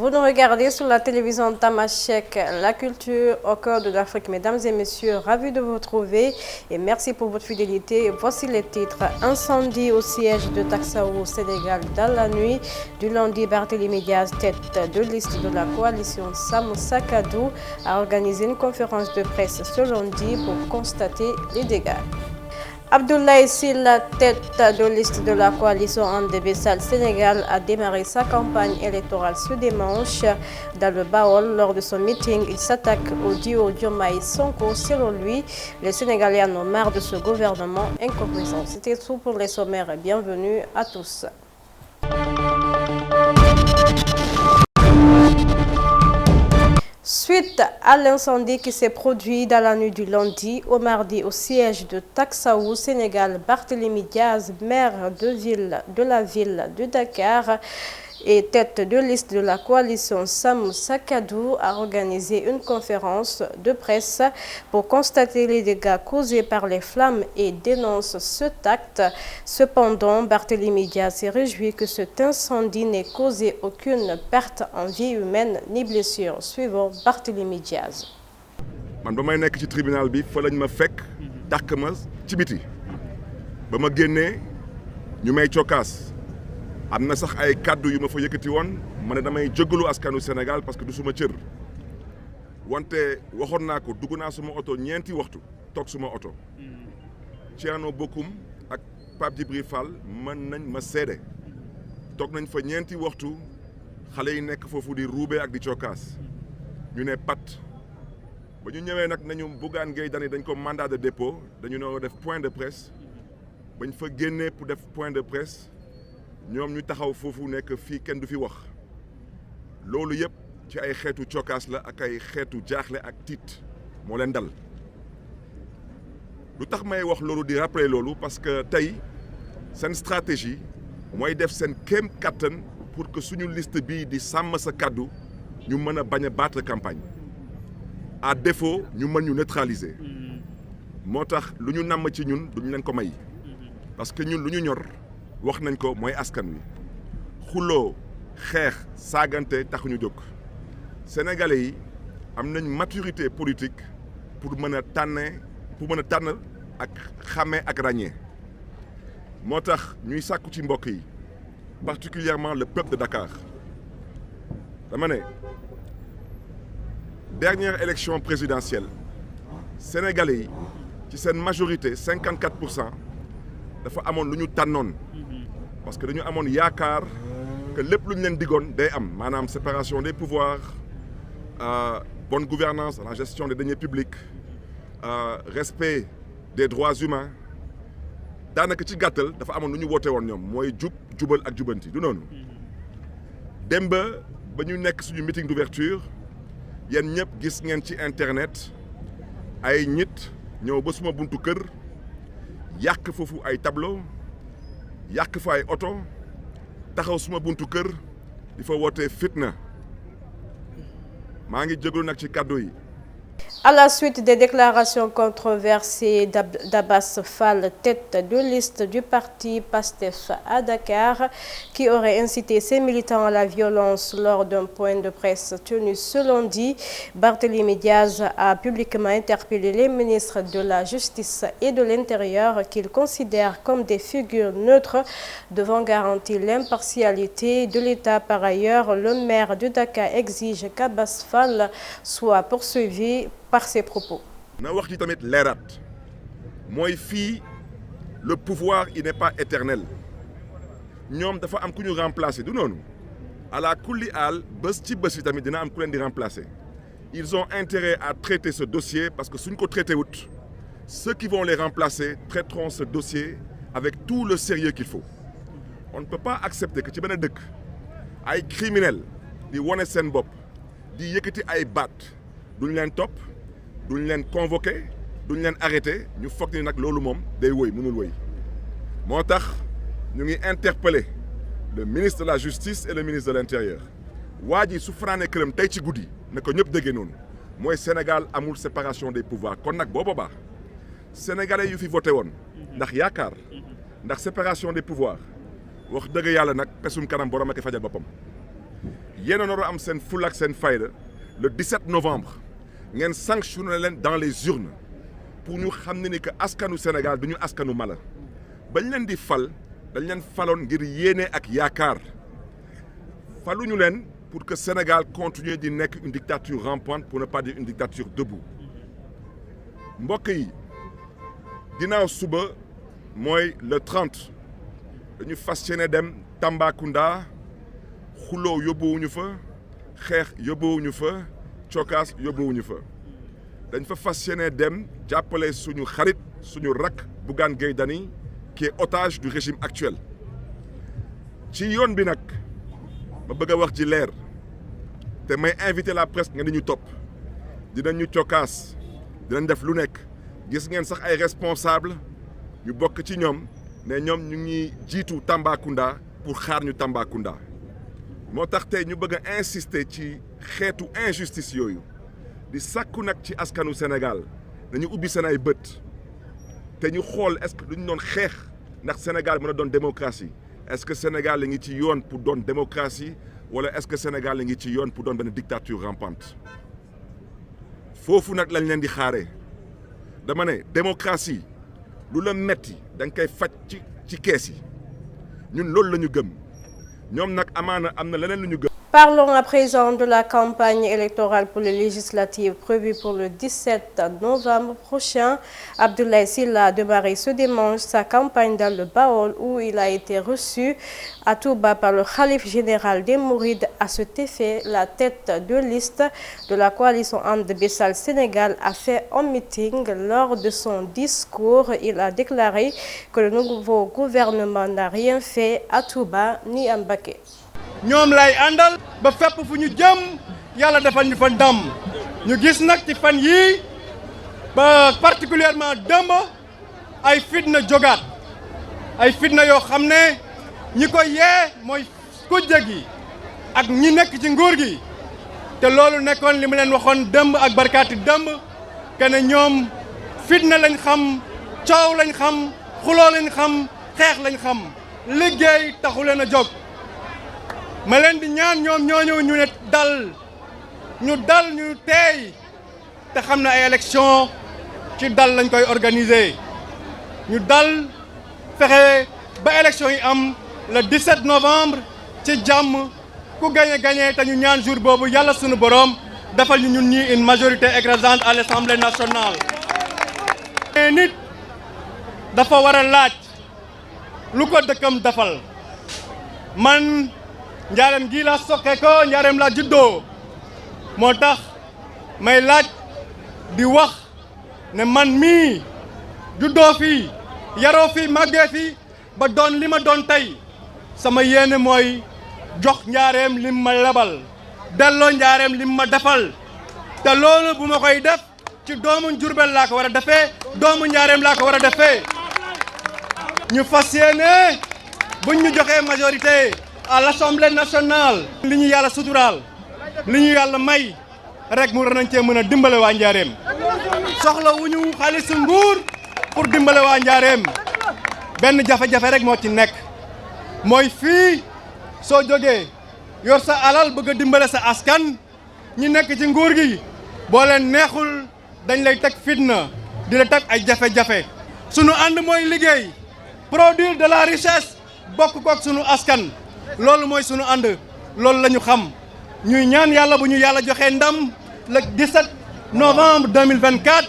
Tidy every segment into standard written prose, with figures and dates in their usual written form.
Vous nous regardez sur la télévision Tamashek, la culture au cœur de l'Afrique. Mesdames et messieurs, ravis de vous retrouver et merci pour votre fidélité. Voici les titres. Incendie au siège de Taxaou au Sénégal dans la nuit du lundi. Barthélémy Diaz, tête de liste de la coalition Sam Sakadou, a organisé une conférence de presse ce lundi pour constater les dégâts. Abdoulaye Sylla, tête de liste de la coalition Andé Sall Sénégal, a démarré sa campagne électorale ce dimanche dans le Baol. Lors de son meeting, il s'attaque au duo Diomaye Sonko. Selon lui, les Sénégalais en ont marre de ce gouvernement incompétent. C'était tout pour les sommaires. Bienvenue à tous. Suite à l'incendie qui s'est produit dans la nuit du lundi au mardi au siège de Taxaou, Sénégal, Barthélémy Diaz, maire de la ville de Dakar et tête de liste de la coalition Sam Sakadou, a organisé une conférence de presse pour constater les dégâts causés par les flammes et dénonce cet acte. Cependant, Barthélémy Diaz s'est réjoui que cet incendie n'ait causé aucune perte en vie humaine ni blessure. Suivant Barthélémy Diaz. Man ba may nekk ci tribunal bi fa lañ ma fekk dàq ma ci biti ba ma génnee ñu may cokkaas am na sax ay kàddu yu ma fa yëkkati woon ma ne damay jéggalu askanu Sénégal parce que du suma cër wante waxoon naa ko dugg naa suma oto ñeenti waxtu toog suma oto Thierno Bocoum ak Pape Djibril Fall mën nañ ma seede toog nañ fa ñeenti waxtu xale yi nekk foofu di ruube ak di cokkaas ñu ne pat ba ñu ñëwee nag nañu Bougane Gueye Dany dañ ko mandat de dépôt dañu noo def point de presse bañ fa génnee pour def point de presse ñoom ñu taxaw foofu nekk fii kenn du fi wax loolu yëpp ci ay xeetu cokkaas la ak ay xeetu jaaxle ak tiit moo leen dal lu tax may wax loolu di rappeler loolu parce que tey seen stratégie mooy def seen kéem kattan pour que suñu liste bii di sàmm sa kàddu ñu mën a bañ a battre campagne à défaut ñu mën ñu neutraliser moo tax lu ñu namm ci ñun duñ leen ko may parce que ñun lu ñu ñor wax nañ ko mooy askan wi xuloo xeex saagante taxuñu jóg sénégalais yi am nañ maturité politique pour mën a tànn ak xàmmee ak ràññee moo tax ñuy sàkku ci mbokk yi particulièrement le peuple de Dakar dama ne dernière élection présidentielle sénégalais yi ci seen majorité 54% dafa amoon lu ñu tànnoon parce que dañu amoon yaakaar que lépp lu ñu leen digoon day am maanaam séparation des pouvoirs bonne gouvernance la gestion des deniers publics respect des droits humains daanaka ci gàttal dafa amoon lu ñu woote woon ñoom mooy jubal ak jubanti du noonu dem ba ñu nekk suñu meeting d'ouverture yéen ñëpp gis ngeen ci internet ay nit ñëw ba suma buntu kër yàq foofu ay tableau yàq fa ay oto taxaw suma buntu kër di fa wootee fitna maa ngi jégalu nag ci kàddu yi. À la suite des déclarations controversées d'Abass Fall, tête de liste du parti PASTEF à Dakar, qui aurait incité ses militants à la violence lors d'un point de presse tenu ce lundi, Barthélémy Diaz a publiquement interpellé les ministres de la Justice et de l'Intérieur qu'il considère comme des figures neutres devant garantir l'impartialité de l'État. Par ailleurs, le maire de Dakar exige qu'Abass Fall soit poursuivi par ses propos. na wax ci tamit leeraat mooy fii le pouvoir il n'est pas éternel ñoom dafa am ku ñu remplacer du noonu ala kulli aal bés ci bés yi tamit dina am ku leen di remplacer ils ont intérêt à traiter ce dossier parce que suñ ko traité wut ceux qui vont les remplacer traiteront ce dossier avec tout le sérieux qu'il faut on ne peut pas accepter que ci benn dëkk ay criminels di wone seen bopp di yëkkati ay baat duñ leen topp duñ leen convoqué duñ leen arrêté ñu foog ni nag loolu moom day wëy mënul wëy moo tax ñu ngi interpellé le ministre de la justice et le ministre de l'intérieur waa ji su fanaanee këram tey ci guddi ne ko ñëpp déggee noonu mooy Sénégal amul séparation des pouvoirs kon nag boo boobaa sénégalais yu fi voté woon ndax yaakaar ndax séparation des pouvoirs wax dëgg yàlla nag pesum kanam borom ak fajal boppam yéen a nar a am seen fulla ak seen fayda le 17 novembre ngeen sanctionné leen dans les urnes pour ñu xam ne ni que askanu Sénégal du ñu askanu mala bañ leen di fal dañ leen faloon ngir yéene ak yaakaar faluñu leen pour que Sénégal continue di nekk une dictature rampante pour ne pas dire une dictature debout mbokk yi ginnaaw suba mooy le 30 dañu fas yéene dem Tambacounda xuloo yóbbuwuñu fa xeex yóbbuwuñu fa cokaas yóbbuwuñu fa dañ fa fas yéene dem jàppale suñu xarit suñu rakk Bougane Gueye Dany qui est otage du régime actuel ci yoon bi nag ma bëgg a wax ji leer te may invité la presse nga di ñu topp dinañ ñu cokaas dinañ def lu nekk gis ngeen sax ay responsable ñu bokk ci ñoom ne ñoom ñu ngi jiitu Tambacounda pour xaar ñu Tambacounda moo tax tey ñu bëgg a insister ci xeetu injustice yooyu di sàkku nag ci askanu Sénégal nañu ubbi seen ay bët te ñu xool est-ce que duñu doon xeex ndax Sénégal mën a doon démocratie est-ce que Sénégal la ngi ci yoon pour doon démocratie wala est-ce que Sénégal la ngi ci yoon pour doon benn dictature rampante foofu nag lañ leen di xaaree dama ne démocratie lu la metti da nga koy faj ci kees yi ñun loolu la ñu gëm ñoom nag amaana am na leneen lu ñu gëm. Parlons à présent de la campagne électorale pour les législatives prévue pour le 17 novembre prochain. Abdoulaye Sylla a démarré ce dimanche sa campagne dans le Baol où il a été reçu à Touba par le khalife général des Mourides. À cet effet, la tête de liste de la coalition And Besal Sénégal a fait un meeting. Lors de son discours, il a déclaré que le nouveau gouvernement n'a rien fait à Touba ni à Mbacké. ñoom lay àndal ba fépp fu ñu jëm yàlla defal ñu fa ndam ñu gis nag ci fan yii ba particulièrement dëmb ay fitna jógaat ay fitna yoo xam ne ñi ko yee mooy kujje gi ak ñi nekk ci nguur gi te loolu nekkoon li mu leen waxoon dëmb ak barkaati dëmb que ne ñoom fitna lañ xam coow lañ xam xuloo lañ xam xeex lañ xam liggéey taxu leen a jóg. ma leen di ñaan ñoom ñooñu ñu ne dal ñu teey te xam ne ay élection ci dal lañ koy organiser ñu dal fexe ba élection yi am le 17 novembre ci jàmm ku gagné te ñu ñaan jour boobu yàlla sunu borom defal ñu ñun ñi une majorité écrasante à l'Assemblée nationale. mais nit dafa war a laaj lu ko dëkkam defal man. njaareem gii laa soqee ko njaareem laa juddoo moo tax may laaj di wax ne man mii juddoo fii yaroo fii màggee fii ba doon li ma doon tey sama yéene mooy jox njaareem lim ma lebal delloo njaareem lim ma defal te loolu bu ma koy def ci doomu Njurbel laa ko war a defee doomu njaareem laa ko war a defee ñu fas yéene buñ ñu joxee majorité à l'Assemblée nationale li ñu yàlla suturaal li ñu yàlla may rek mu nañ cee mën a dimbale waa njaareem soxla wu ñu xaalisu nguur pour dimbale waa njaareem benn jafe-jafe rek moo ci nekk mooy fii soo jógee yor sa alal bëgg a dimbale sa askan ñi nekk ci nguur gi boo leen neexul dañ lay teg fitna di la teg ay jafe-jafe sunu ànd mooy liggéey produire de la richesse bokk kook sunu askan loolu mooy sunu ànd loolu la ñu xam ñuy ñaan yàlla bu ñu yàlla joxee ndam le 17 novembre 2024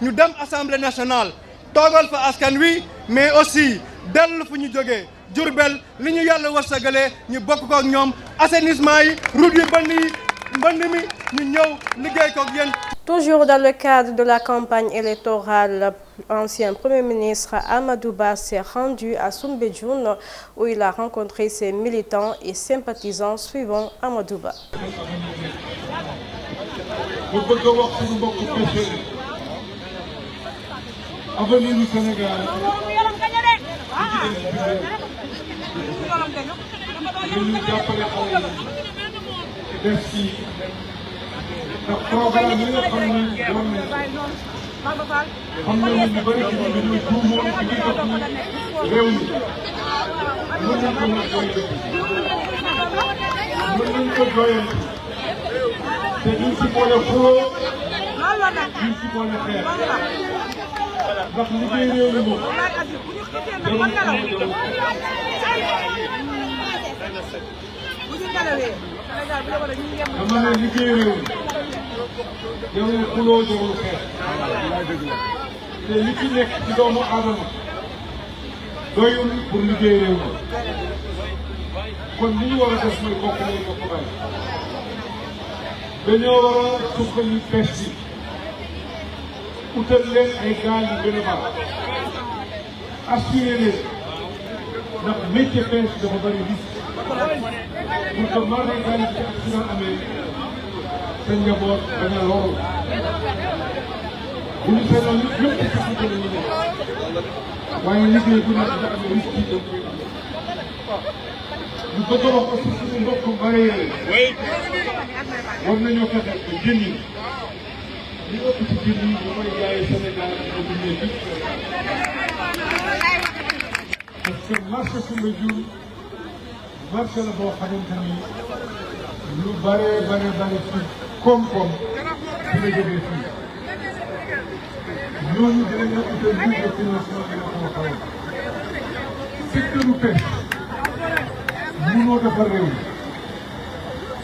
ñu dem assemblée nationale toogal fa askan wi mais aussi dellu fu ñu jógee Diourbel li ñu yàlla wërsëgalee ñu bokk ko ak ñoom assainissement yi route yu mbënd mi ñu ñëw liggéey ko ak yéen. Toujours dans le cadre de la campagne électorale, l'ancien Premier ministre Amadou Ba s'est rendu à Soumbédioune où il a rencontré ses militants et sympathisants suivant Amadou Ba. Avenir du Sénégal. ndax programme yi nga xam ne doon na xam nañu ñu bëri ci ñun dañuy tuumoon ci biir réew mi mën nañu ko mën a mën nañ ko doyal te duñ si boole xuloo duñ si boole xeex ndax liggéey réew mi moom jarul dama ne liggéey réew mi jarul xuloo jarul xeex te li ci nekk ci doomu aadama doyul pour liggéey réew mi kon li ñu war a def mooy bokk nañ bokk baay dañoo war a suqali pêche bi utal leen ay gaal yu gën a baax assuré leen ndax métier pêche dafa bëri risque pour que maré gaal yi ci accident amee sa njaboot bañ a loru bu ñu seetloo nit ñëpp ci sécurité la ñu nekk waaye liggéey bu nekk da am risque yi dem ñu bëgg a wax aussi suñu mbokk mareyeur war nañoo fexe ba jën yi li ëpp ci jën yi ñu koy jaayee Sénégal di ko dundee fii parce que marché Soumbédioune marché la boo xamante ni lu bare ci koom-koom ci la jógee fii ñooñu dinañ la utal bourse de financement bi nga ko waxee secteur u pêche mënoo defar réew mi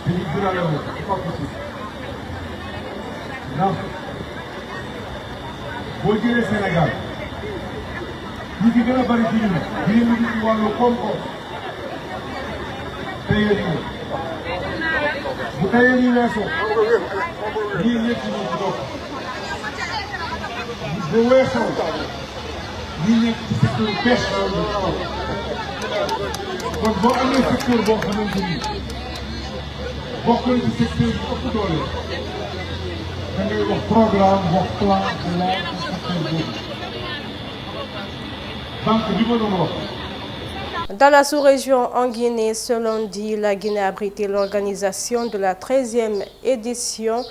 te ñu gën a la moom c'est pas possible ndax boo jëlee Sénégal ñi ci gën a bari ci ñun ñu ngi ci wàllu koom-koom tayee nii bu tayee nii weesoo ñii ñëpp ci ñoom ci dox bu weesoo ñii nekk ci secteur pêche loolu kon boo amee secteur boo xamante ni bokk na ci secteur bi ëpp doole da ngay wax programme wax plan de la secteur boobu donc li ma doon wax. Dans la sous-région en Guinée, ce lundi, la Guinée a abrité l'organisation de la 13e édition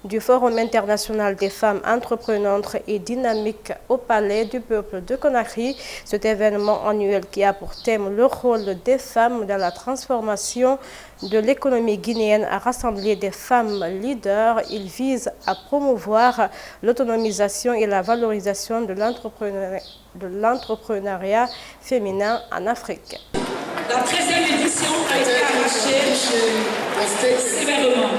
du Forum international des femmes entreprenantes et dynamiques au Palais du peuple de Conakry. Cet événement annuel qui a pour thème le rôle des femmes dans la transformation de l'économie guinéenne a rassemblé des femmes leaders. Il vise à promouvoir l'autonomisation et la valorisation de l'entrepreneuriat féminin en Afrique. La 13e édition a été arrachée sévèrement.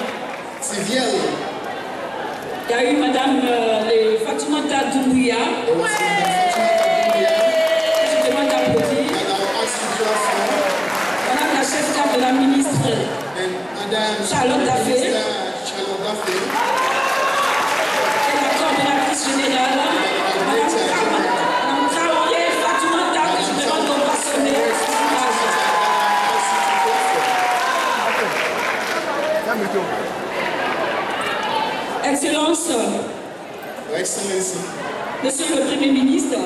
Il y a eu Madame Fatoumata Doumbouya. Je demande d'applaudir. Madame la chef de la ministre Charlotte Daffé. Et la coordonnatrice générale, Madame Traoré Fatoumata, que je demande d'ovationner. Excellence, Monsieur le Premier ministre,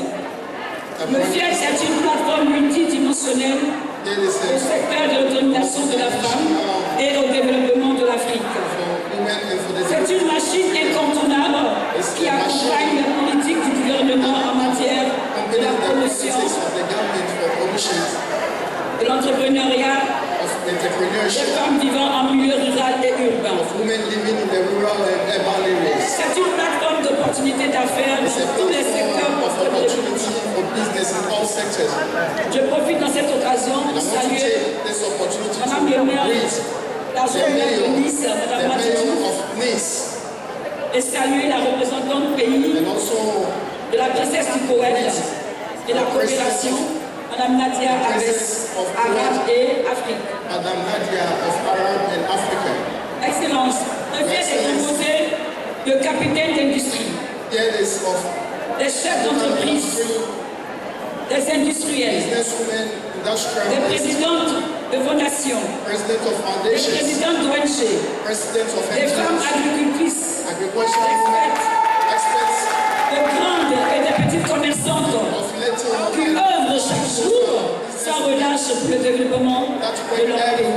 le FIEC est une plateforme multidimensionnelle au secteur de l'autonomisation de la femme et au développement de l'Afrique. C'est une machine incontournable qui accompagne la politique du gouvernement en matière de la promotion de l'entrepreneuriat des femmes vivant en milieu rural et urbain. C'est une plateforme d'opportunités d'affaires dans tous les secteurs. Je profite dans cette occasion pour saluer Madame le maire, la zone de Nice, Madame Mathieu, et saluer la représentante pays de la princesse du Koweït et la coopération, Madame Nadia Abbès, Arabe et Afrique. Madame Nadia of Arab and Africa. Excellence, le fait est composé de capitaines d'industrie, des chefs d'entreprise, des industriels, des présidentes de fondations, des présidentes d'ONG, des femmes agricultrices, experts, de grandes et de petites commerçantes qui œuvrent chaque jour sans relâche pour le développement de leur pays.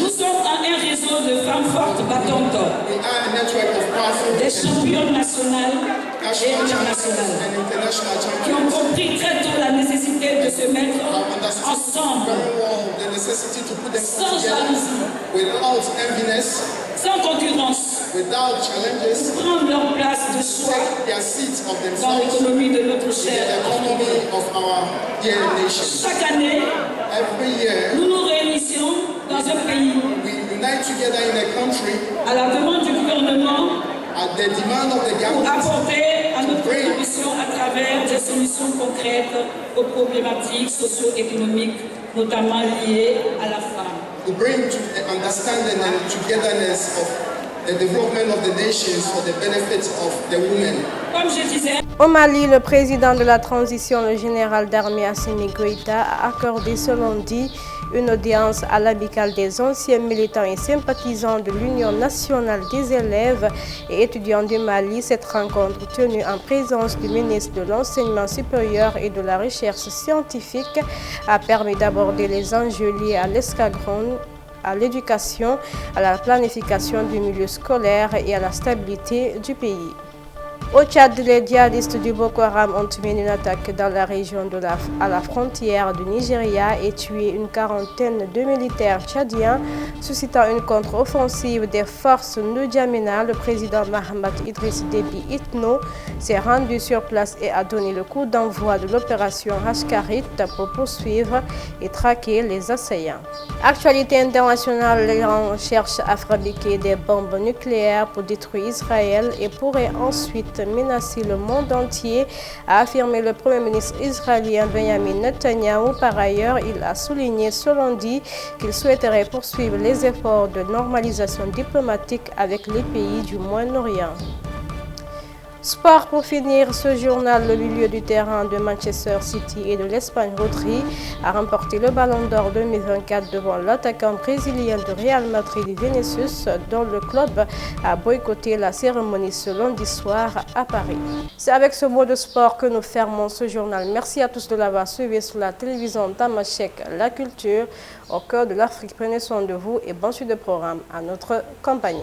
Nous sommes un réseau de femmes fortes battantes, des championnes nationales et internationales, qui ont compris très tôt la nécessité de se mettre ensemble to put them sans all together jalousie, without enviness, sans concurrence, without challenges, prendre leur place de choix take their seats of dans themselves l'économie de notre in the chère Afrique. economy of our dear nation. Chaque année, Every year, nous nous réunissions dans un pays we unite together in a country à la demande du gouvernement at the demand of the pour government apporter à notre contribution à travers des solutions concrètes aux problématiques socio-économiques, notamment liées à la femme. to bring to the understanding and togetherness of the development of the nations for the benefit of the women. Comme je disais, Au Mali, le président de la transition, le général d'armée Assimi Goïta, a accordé ce lundi une audience à l'amicale des anciens militants et sympathisants de l'Union nationale des élèves et étudiants du Mali. Cette rencontre tenue en présence du ministre de l'Enseignement supérieur et de la Recherche scientifique a permis d'aborder les enjeux liés à l'escadron, à l'éducation, à la planification du milieu scolaire et à la stabilité du pays. Au Tchad, les djihadistes du Boko Haram ont mené une attaque dans la région à la frontière du Nigeria et tué une quarantaine de militaires tchadiens, suscitant une contre-offensive des forces N'Djamena. Le président Mahamat Idriss Déby Itno s'est rendu sur place et a donné le coup d'envoi de l'opération Hashkarit pour poursuivre et traquer les assaillants. Actualité internationale, l'Iran cherche à fabriquer des bombes nucléaires pour détruire Israël et pourrait ensuite menacer le monde entier, a affirmé le Premier ministre israélien Benjamin Netanyahu. Par ailleurs, il a souligné ce lundi qu'il souhaiterait poursuivre les efforts de normalisation diplomatique avec les pays du Moyen-Orient. Sport pour finir ce journal, le milieu du terrain de Manchester City et de l'Espagne Rodri a remporté le Ballon d'Or 2024 devant l'attaquant brésilien de Real Madrid Vinicius, dont le club a boycotté la cérémonie ce lundi soir à Paris. C'est avec ce mot de sport que nous fermons ce journal. Merci à tous de l'avoir suivi sur la télévision Tamashek, la culture au cœur de l'Afrique. Prenez soin de vous et bonne suite de programme à notre compagnie.